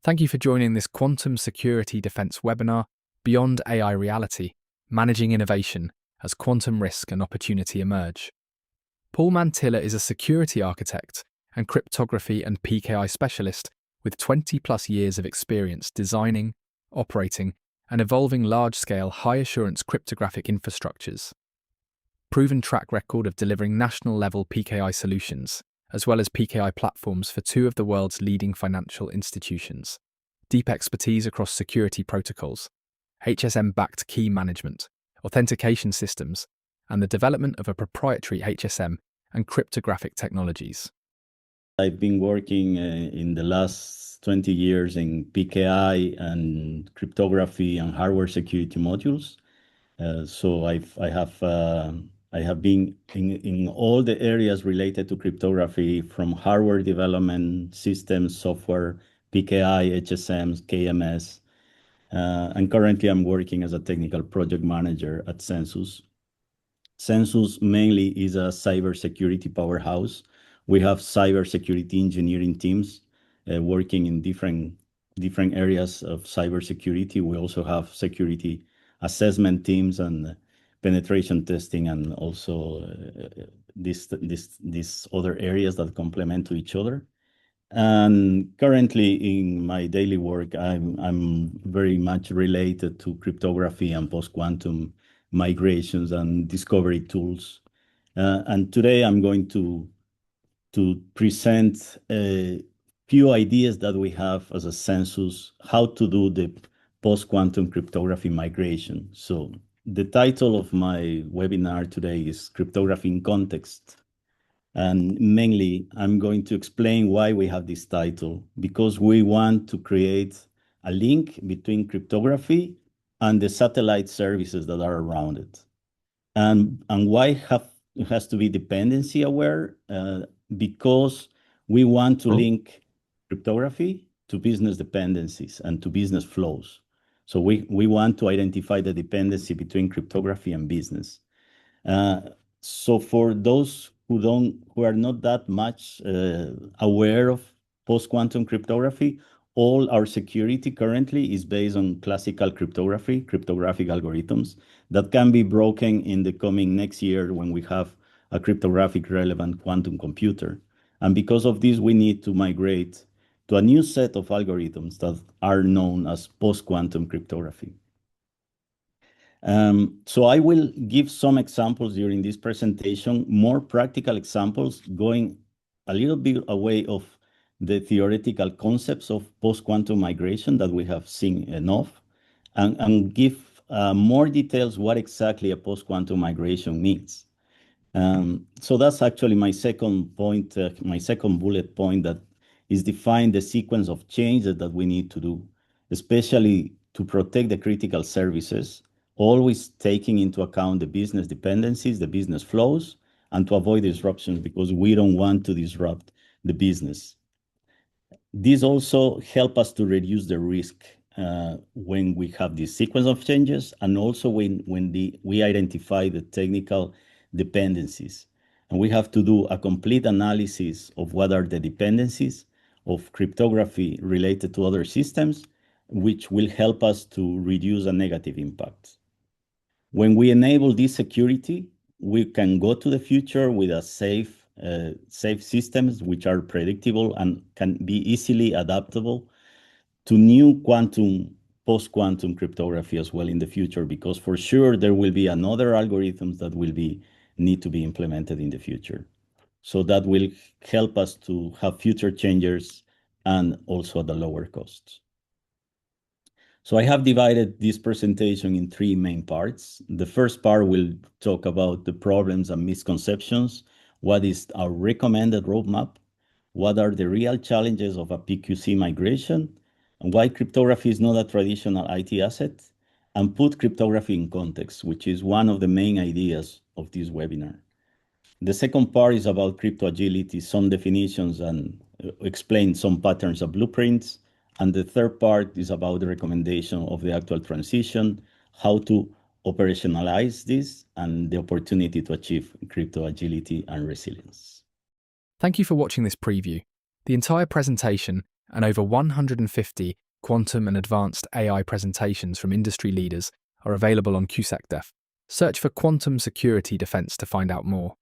Thank you for joining this Quantum Security Defense webinar, Beyond AI Reality, Managing Innovation as Quantum Risk and Opportunity Emerge. Paul Mantilla is a security architect and cryptography and PKI specialist with 20-plus years of experience designing, operating, and evolving large-scale, high-assurance cryptographic infrastructures. Proven track record of delivering national-level PKI solutions, as well as PKI platforms for two of the world's leading financial institutions. Deep expertise across security protocols, HSM-backed key management, authentication systems, and the development of a proprietary HSM and cryptographic technologies. I've been working in the last 20 years in PKI and cryptography and hardware security modules. So I have been in all the areas related to cryptography, from hardware development, systems, software, PKI, HSMs, KMS. And currently I'm working as a technical project manager at Census. Census mainly is a cybersecurity powerhouse. We have cybersecurity engineering teams working in different areas of cybersecurity. We also have security assessment teams and penetration testing, and also these other areas that complement to each other. And currently in my daily work, I'm very much related to cryptography and post-quantum migrations and discovery tools. And today I'm going to present a few ideas that we have as a Census, how to do the post-quantum cryptography migration. So the title of my webinar today is Cryptography in Context. And mainly, I'm going to explain why we have this title, because we want to create a link between cryptography and the satellite services that are around it. And why it has to be dependency aware? Because we want to link cryptography to business dependencies and to business flows. So we want to identify the dependency between cryptography and business. So for those who are not that much aware of post-quantum cryptography, all our security currently is based on classical cryptography, cryptographic algorithms that can be broken in the coming next year when we have a cryptographic relevant quantum computer. And because of this, we need to migrate to a new set of algorithms that are known as post-quantum cryptography. So I will give some examples during this presentation, more practical examples, going a little bit away of the theoretical concepts of post-quantum migration that we have seen enough, and give more details what exactly a post-quantum migration means. So that's actually my second point, my second bullet point, that is define the sequence of changes that we need to do, especially to protect the critical services, always taking into account the business dependencies, the business flows, and to avoid disruptions, because we don't want to disrupt the business. These also help us to reduce the risk when we have this sequence of changes, and also when we identify the technical dependencies. And we have to do a complete analysis of what are the dependencies of cryptography related to other systems, which will help us to reduce a negative impact. When we enable this security, we can go to the future with a safe systems which are predictable and can be easily adaptable to new post-quantum cryptography as well in the future, because for sure there will be another algorithms that will need to be implemented in the future. So that will help us to have future changes and also at the lower costs. So I have divided this presentation in three main parts. The first part will talk about the problems and misconceptions. What is our recommended roadmap? What are the real challenges of a PQC migration? And why cryptography is not a traditional IT asset? And put cryptography in context, which is one of the main ideas of this webinar. The second part is about crypto agility, some definitions, and explain some patterns and blueprints. And the third part is about the recommendation of the actual transition, how to operationalize this, and the opportunity to achieve crypto agility and resilience. Thank you for watching this preview. The entire presentation and over 150 quantum and advanced AI presentations from industry leaders are available on QSECDEF. Search for Quantum Security Defense to find out more.